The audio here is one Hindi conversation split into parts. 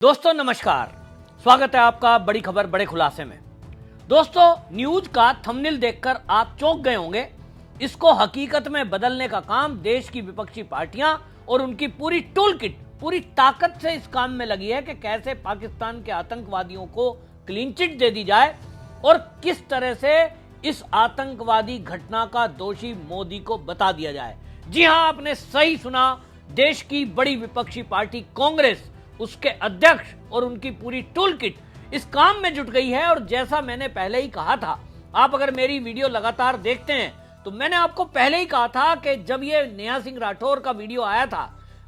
दोस्तों नमस्कार, स्वागत है आपका बड़ी खबर बड़े खुलासे में। दोस्तों, न्यूज का थंबनेल देखकर आप चौंक गए होंगे। इसको हकीकत में बदलने का काम देश की विपक्षी पार्टियां और उनकी पूरी टूलकिट पूरी ताकत से इस काम में लगी है कि कैसे पाकिस्तान के आतंकवादियों को क्लीन चिट दे दी जाए और किस तरह से इस आतंकवादी घटना का दोषी मोदी को बता दिया जाए। जी हां, आपने सही सुना, देश की बड़ी विपक्षी पार्टी कांग्रेस, उसके अध्यक्ष और उनकी पूरी टूलकिट इस काम में जुट गई है। और जैसा मैंने पहले ही कहा था, आप अगर मेरी वीडियो लगातार देखते हैं तो मैंने आपको पहले ही कहा था कि जब ये नेहा सिंह राठौर का वीडियो आया था,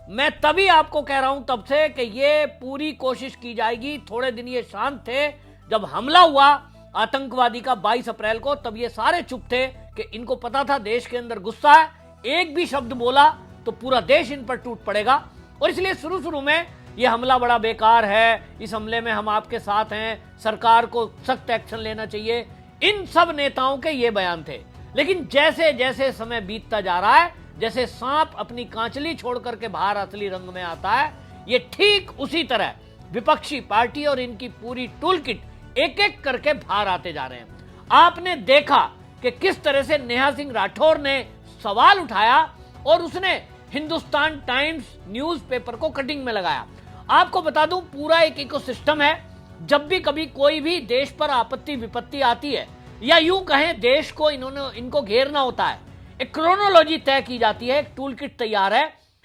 मैं तभी आपको कह रहा हूं तब से कि ये पूरी कोशिश की जाएगी। थोड़े दिन ये शांत थे, जब हमला हुआ आतंकवादी का 22 अप्रैल को, तब ये सारे चुप थे कि इनको पता था देश के अंदर गुस्सा है, एक भी शब्द बोला तो पूरा देश इन पर टूट पड़ेगा। और इसलिए शुरू में ये हमला बड़ा बेकार है, इस हमले में हम आपके साथ हैं, सरकार को सख्त एक्शन लेना चाहिए, इन सब नेताओं के ये बयान थे। लेकिन जैसे जैसे समय बीतता जा रहा है, जैसे सांप अपनी कांचली छोड़ करके बाहर असली रंग में आता है, ये ठीक उसी तरह विपक्षी पार्टी और इनकी पूरी टूलकिट एक एक करके बाहर आते जा रहे हैं। आपने देखा कि किस तरह से नेहा सिंह राठौर ने सवाल उठाया और उसने हिंदुस्तान टाइम्स न्यूज़पेपर को कटिंग में लगाया। आपको बता दूं, पूरा एक इकोसिस्टम है। जब भी कभी कोई भी देश पर आपत्ति विपत्ति आती है, या यूं कहें देश को इनको घेरना होता है, एक क्रोनोलॉजी तय की जाती है, एक टूलकिट तैयार है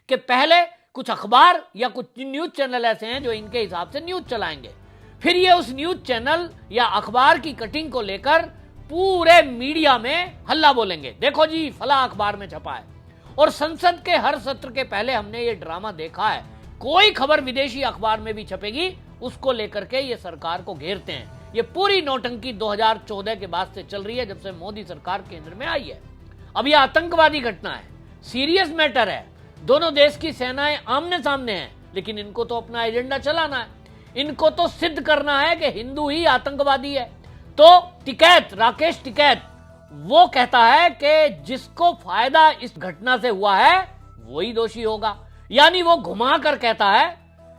कि पहले कुछ अखबार या कुछ न्यूज चैनल ऐसे हैं जो इनके हिसाब से न्यूज चलाएंगे, फिर ये उस न्यूज चैनल या अखबार की कटिंग को लेकर पूरे मीडिया में हल्ला बोलेंगे, देखो जी फला अखबार में छपा है। और संसद के हर सत्र के पहले हमने ये ड्रामा देखा है, कोई खबर विदेशी अखबार में भी छपेगी, उसको लेकर के ये सरकार को घेरते हैं। ये पूरी नौटंकी 2014 के बाद से चल रही है, जब से मोदी सरकार केंद्र में आई है। अब ये आतंकवादी घटना है, सीरियस मैटर है, दोनों देश की सेनाएं आमने सामने हैं, लेकिन इनको तो अपना एजेंडा चलाना है, इनको तो सिद्ध करना है कि हिंदू ही आतंकवादी है। तो टिकैत, राकेश टिकैत, वो कहता है कि जिसको फायदा इस घटना से हुआ है वही दोषी होगा। यानी वो घुमा कर कहता है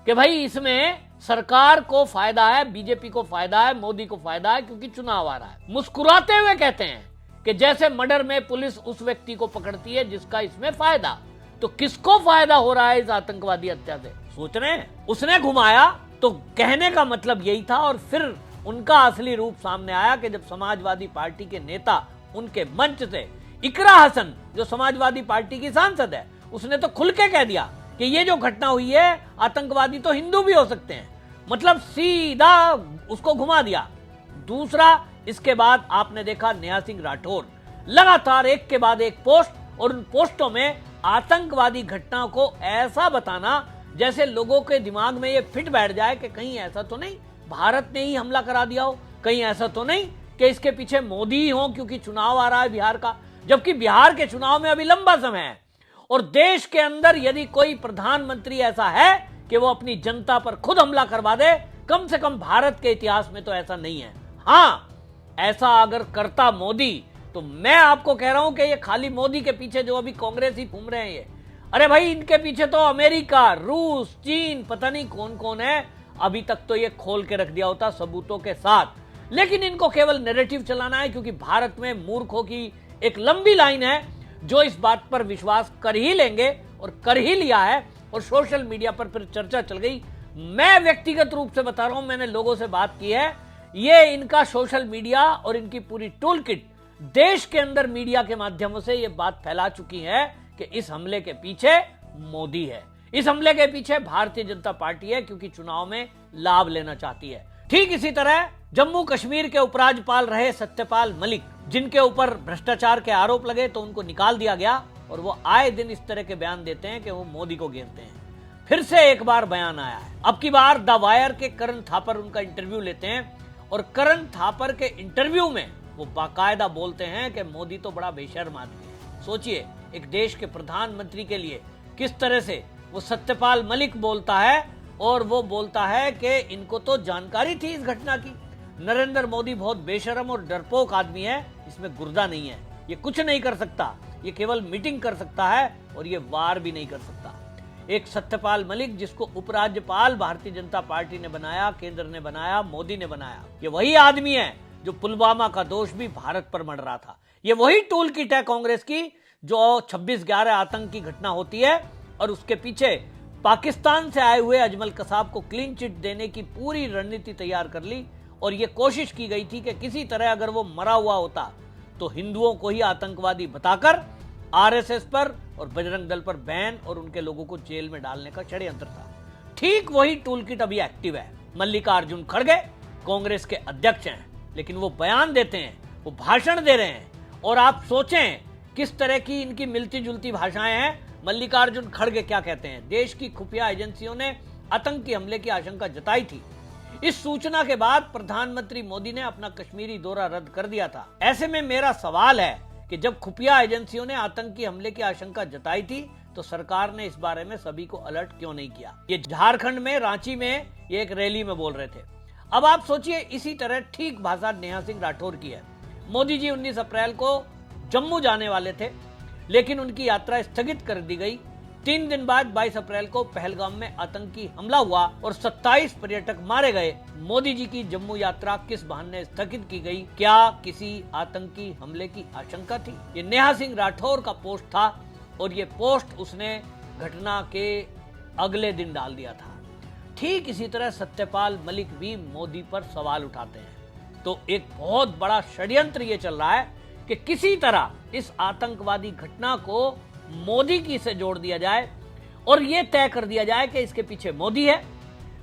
कि भाई इसमें सरकार को फायदा है, बीजेपी को फायदा है, मोदी को फायदा है, क्योंकि चुनाव आ रहा है। मुस्कुराते हुए कहते हैं कि जैसे मर्डर में पुलिस उस व्यक्ति को पकड़ती है जिसका इसमें फायदा, तो किसको फायदा हो रहा है इस आतंकवादी हत्या से, सोच रहे हैं। उसने घुमाया तो कहने का मतलब यही था। और फिर उनका असली रूप सामने आया कि जब समाजवादी पार्टी के नेता उनके मंच से, इकरा हसन जो समाजवादी पार्टी की सांसद है, उसने तो खुल के कह दिया कि ये जो घटना हुई है, आतंकवादी तो हिंदू भी हो सकते हैं, मतलब सीधा उसको घुमा दिया। दूसरा, इसके बाद आपने देखा नेहा सिंह राठौर लगातार एक के बाद एक पोस्ट, और उन पोस्टों में आतंकवादी घटना को ऐसा बताना जैसे लोगों के दिमाग में ये फिट बैठ जाए कि कहीं ऐसा तो नहीं भारत ने ही हमला करा दिया हो, कहीं ऐसा तो नहीं कि इसके पीछे मोदी ही हो क्योंकि चुनाव आ रहा है बिहार का, जबकि बिहार के चुनाव में अभी लंबा समय है। और देश के अंदर यदि कोई प्रधानमंत्री ऐसा है कि वो अपनी जनता पर खुद हमला करवा दे, कम से कम भारत के इतिहास में तो ऐसा नहीं है। हाँ, ऐसा अगर करता मोदी, तो मैं आपको कह रहा हूं कि ये खाली मोदी के पीछे जो अभी कांग्रेस ही घूम रहे हैं ये, अरे भाई इनके पीछे तो अमेरिका, रूस, चीन, पता नहीं कौन कौन है। अभी तक तो ये खोल के रख दिया होता सबूतों के साथ, लेकिन इनको केवल नैरेटिव चलाना है, क्योंकि भारत में मूर्खों की एक लंबी लाइन है जो इस बात पर विश्वास कर ही लेंगे, और कर ही लिया है। और सोशल मीडिया पर फिर चर्चा चल गई। मैं व्यक्तिगत रूप से बता रहा हूं, मैंने लोगों से बात की है, ये इनका सोशल मीडिया और इनकी पूरी टूलकिट देश के अंदर मीडिया के माध्यमों से ये बात फैला चुकी है कि इस हमले के पीछे मोदी है, इस हमले के पीछे भारतीय जनता पार्टी है, क्योंकि चुनाव में लाभ लेना चाहती है। ठीक इसी तरह जम्मू कश्मीर के उपराज्यपाल रहे सत्यपाल मलिक, जिनके ऊपर भ्रष्टाचार के आरोप लगे तो उनको निकाल दिया गया, और वो आए दिन इस तरह के बयान देते हैं कि वो मोदी को घेरते हैं। फिर से एक बार बयान आया है, अब की बार द वायर के करण थापर उनका इंटरव्यू लेते हैं, और करण थापर के इंटरव्यू में वो बाकायदा बोलते हैं कि मोदी तो बड़ा बेशर्म आदमी है। सोचिए, एक देश के प्रधानमंत्री के लिए किस तरह से वो सत्यपाल मलिक बोलता है, और वो बोलता है कि इनको तो जानकारी थी इस घटना की। नरेंद्र मोदी बहुत बेशर्म और डरपोक आदमी है, इसमें गुर्दा नहीं है, ये कुछ नहीं कर सकता, ये केवल मीटिंग कर सकता है और ये वार भी नहीं कर सकता। एक सत्यपाल मलिक जिसको उपराज्यपाल भारतीय जनता पार्टी ने बनाया, केंद्र ने बनाया, मोदी ने बनाया, ये वही आदमी है जो पुलवामा का दोष भी भारत पर मढ़ रहा था। ये वही टूल किट है कांग्रेस की जो 26/11 आतंक की घटना होती है और उसके पीछे पाकिस्तान से आए हुए अजमल कसाब को क्लीन चिट देने की पूरी रणनीति तैयार कर ली और यह कोशिश की गई थी कि किसी तरह अगर वो मरा हुआ होता तो हिंदुओं को ही आतंकवादी बताकर आरएसएस पर और बजरंग दल पर बैन और उनके लोगों को जेल में डालने का षड्यंत्र था। ठीक वही टूल किट अभी एक्टिव है। मल्लिकार्जुन खड़गे कांग्रेस के अध्यक्ष हैं, लेकिन वो बयान देते हैं, वो भाषण दे रहे हैं और आप सोचें किस तरह की इनकी मिलती जुलती भाषाएं हैं। मल्लिकार्जुन खड़गे क्या कहते हैं? देश की खुफिया एजेंसियों ने आतंकी हमले की आशंका जताई थी। इस सूचना के बाद प्रधानमंत्री मोदी ने अपना कश्मीरी दौरा रद्द कर दिया था। ऐसे में मेरा सवाल है कि जब खुफिया एजेंसियों ने आतंकी हमले की आशंका जताई थी तो सरकार ने इस बारे में सभी को अलर्ट क्यों नहीं किया? ये झारखंड में रांची में ये एक रैली में बोल रहे थे। अब आप सोचिए इसी तरह ठीक भाषा नेहा सिंह राठौर की है। मोदी जी 19 अप्रैल को जम्मू जाने वाले थे, लेकिन उनकी यात्रा स्थगित कर दी गई। 3 दिन बाद 22 अप्रैल को पहलगाम में आतंकी हमला हुआ और 27 पर्यटक मारे गए। मोदी जी की जम्मू यात्रा किस बहाने स्थगित की गई? क्या किसी आतंकी हमले की आशंका थी? ये नेहा सिंह राठौर का पोस्ट था और ये पोस्ट उसने घटना के अगले दिन डाल दिया था। ठीक इसी तरह सत्यपाल मलिक भी मोदी पर सवाल उठाते हैं। तो एक बहुत बड़ा षड्यंत्र ये चल रहा है कि किसी तरह इस आतंकवादी घटना को मोदी की से जोड़ दिया जाए और यह तय कर दिया जाए कि इसके पीछे मोदी है,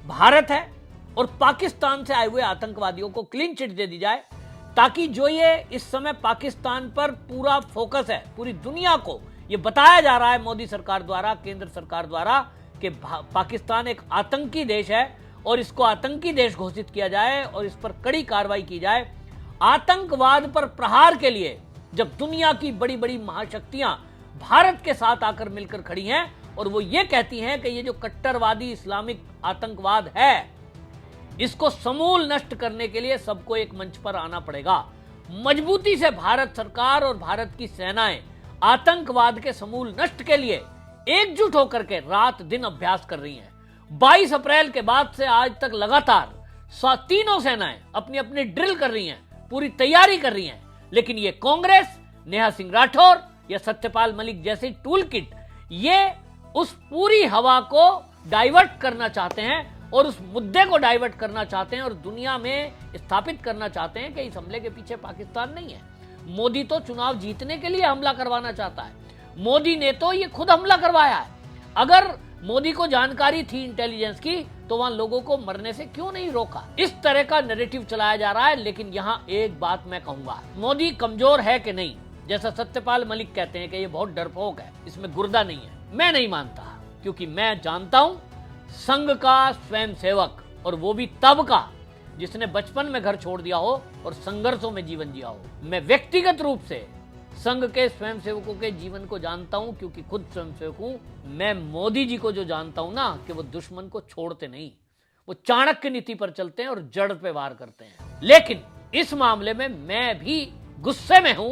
भारत है और पाकिस्तान से आए हुए आतंकवादियों को क्लीन चिट दे दी जाए, ताकि जो ये इस समय पाकिस्तान पर पूरा फोकस है, पूरी दुनिया को ये बताया जा रहा है मोदी सरकार द्वारा, केंद्र सरकार द्वारा कि पाकिस्तान एक आतंकी देश है और इसको आतंकी देश घोषित किया जाए और इस पर कड़ी कार्रवाई की जाए। आतंकवाद पर प्रहार के लिए जब दुनिया की बड़ी बड़ी महाशक्तियां भारत के साथ आकर मिलकर खड़ी हैं और वो ये कहती हैं कि ये जो कट्टरवादी इस्लामिक आतंकवाद है इसको समूल नष्ट करने के लिए सबको एक मंच पर आना पड़ेगा। मजबूती से भारत सरकार और भारत की सेनाएं आतंकवाद के समूल नष्ट के लिए एकजुट होकर के रात दिन अभ्यास कर रही हैं। 22 अप्रैल के बाद से आज तक लगातार तीनों सेनाएं अपनी अपनी ड्रिल कर रही हैं, पूरी तैयारी कर रही हैं, लेकिन ये कांग्रेस, नेहा सिंह राठौर या सत्यपाल मलिक जैसे टूल किट ये उस पूरी हवा को डाइवर्ट करना चाहते हैं और उस मुद्दे को डाइवर्ट करना चाहते हैं और दुनिया में स्थापित करना चाहते हैं कि इस हमले के पीछे पाकिस्तान नहीं है। मोदी तो चुनाव जीतने के लिए हमला करवाना चाहता है। मोदी ने तो ये खुद हमला करवाया है। अगर मोदी को जानकारी थी इंटेलिजेंस की तो वहां लोगों को मरने से क्यों नहीं रोका? इस तरह का नैरेटिव चलाया जा रहा है। लेकिन यहां एक बात मैं कहूंगा, मोदी कमजोर है कि नहीं? जैसा सत्यपाल मलिक कहते हैं कि ये बहुत डरपोक है, इसमें गुर्दा नहीं है। मैं नहीं मानता, क्योंकि मैं जानता हूं संघ का स्वयंसेवक, और वो भी तब का जिसने बचपन में घर छोड़ दिया हो और संघर्षों में जीवन जिया हो। मैं व्यक्तिगत रूप से संघ के स्वयंसेवकों के जीवन को जानता हूं, क्योंकि खुद स्वयंसेवक हूं। मैं मोदी जी को जो जानता हूं ना कि वो दुश्मन को छोड़ते नहीं, वो चाणक्य नीति पर चलते हैं और जड़ पे वार करते हैं। लेकिन इस मामले में मैं भी गुस्से में हूं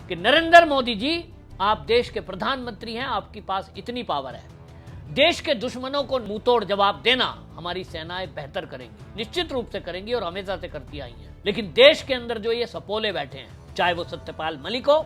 कि नरेंद्र मोदी जी, आप देश के प्रधानमंत्री हैं, आपके पास इतनी पावर है, देश के दुश्मनों को मुंहतोड़ जवाब देना हमारी सेनाएं बेहतर करेंगी, निश्चित रूप से करेंगी और हमेशा से करती आई हैं। लेकिन देश के अंदर जो ये सपोले बैठे हैं, चाहे वो सत्यपाल मलिक हो,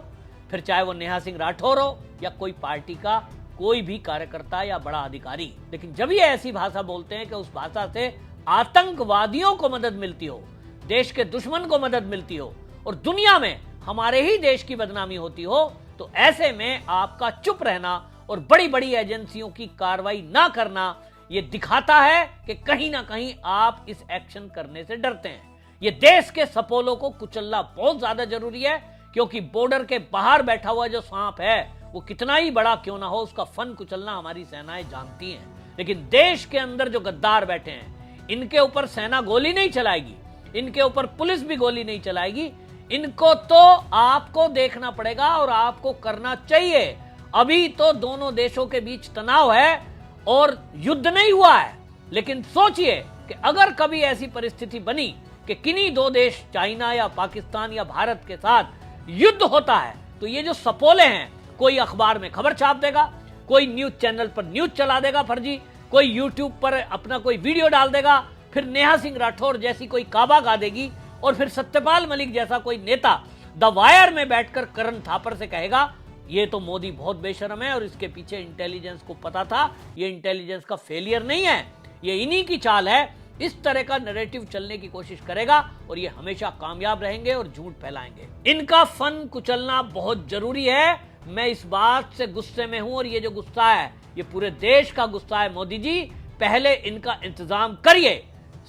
फिर चाहे वो नेहा सिंह राठौर हो या कोई पार्टी का कोई भी कार्यकर्ता या बड़ा अधिकारी, लेकिन जब ये ऐसी भाषा बोलते हैं कि उस भाषा से आतंकवादियों को मदद मिलती हो, देश के दुश्मन को मदद मिलती हो और दुनिया में हमारे ही देश की बदनामी होती हो, तो ऐसे में आपका चुप रहना और बड़ी बड़ी एजेंसियों की कार्रवाई ना करना ये दिखाता है कि कहीं ना कहीं आप इस एक्शन करने से डरते हैं। ये देश के सपोलों को कुचलना बहुत ज्यादा जरूरी है, क्योंकि बॉर्डर के बाहर बैठा हुआ जो सांप है वो कितना ही बड़ा क्यों ना हो, उसका फन कुचलना हमारी सेनाएं जानती हैं। लेकिन देश के अंदर जो गद्दार बैठे हैं, इनके ऊपर सेना गोली नहीं चलाएगी, इनके ऊपर पुलिस भी गोली नहीं चलाएगी। इनको तो आपको देखना पड़ेगा और आपको करना चाहिए। अभी तो दोनों देशों के बीच तनाव है और युद्ध नहीं हुआ है, लेकिन सोचिए कि अगर कभी ऐसी परिस्थिति बनी कि किन्हीं दो देश, चाइना या पाकिस्तान या भारत के साथ युद्ध होता है, तो ये जो सपोले हैं, कोई अखबार में खबर छाप देगा, कोई न्यूज चैनल पर न्यूज चला देगा फर्जी, कोई यूट्यूब पर अपना कोई वीडियो डाल देगा, फिर नेहा सिंह राठौर जैसी कोई काबा गा देगी और फिर सत्यपाल मलिक जैसा कोई नेता द वायर में बैठकर करण थापर से कहेगा ये तो मोदी बहुत बेशर्म है और इसके पीछे इंटेलिजेंस को पता था, ये इंटेलिजेंस का फेलियर नहीं है, ये इन्हीं की चाल है। इस तरह का नैरेटिव चलने की कोशिश करेगा और ये हमेशा कामयाब रहेंगे और झूठ फैलाएंगे। इनका फन कुचलना बहुत जरूरी है। मैं इस बात से गुस्से में हूं और ये जो गुस्सा है ये पूरे देश का गुस्सा है। मोदी जी पहले इनका इंतजाम करिए,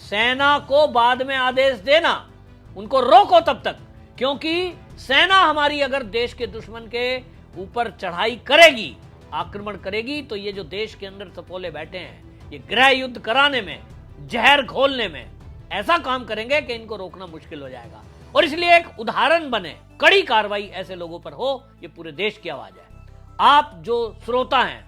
सेना को बाद में आदेश देना, उनको रोको तब तक, क्योंकि सेना हमारी अगर देश के दुश्मन के ऊपर चढ़ाई करेगी, आक्रमण करेगी, तो ये जो देश के अंदर सपोले बैठे हैं ये गृह युद्ध कराने में, जहर घोलने में ऐसा काम करेंगे कि इनको रोकना मुश्किल हो जाएगा। और इसलिए एक उदाहरण बने, कड़ी कार्रवाई ऐसे लोगों पर हो, ये पूरे देश की आवाज है। आप जो श्रोता हैं,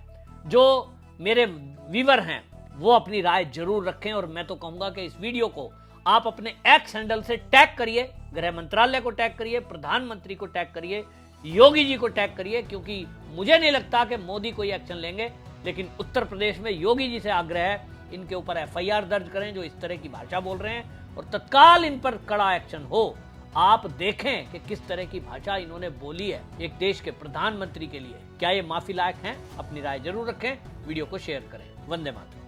जो मेरे व्यूअर हैं, वो अपनी राय जरूर रखें और मैं तो कहूंगा कि इस वीडियो को आप अपने एक्स हैंडल से टैग करिए, गृह मंत्रालय को टैग करिए, प्रधानमंत्री को टैग करिए, योगी जी को टैग करिए, क्योंकि मुझे नहीं लगता कि मोदी कोई एक्शन लेंगे, लेकिन उत्तर प्रदेश में योगी जी से आग्रह है इनके ऊपर एफआईआर दर्ज करें जो इस तरह की भाषा बोल रहे हैं और तत्काल इन पर कड़ा एक्शन हो। आप देखें कि किस तरह की भाषा इन्होंने बोली है एक देश के प्रधानमंत्री के लिए। क्या ये माफी लायक हैं? अपनी राय जरूर रखें, वीडियो को शेयर करें। वंदे मातरम।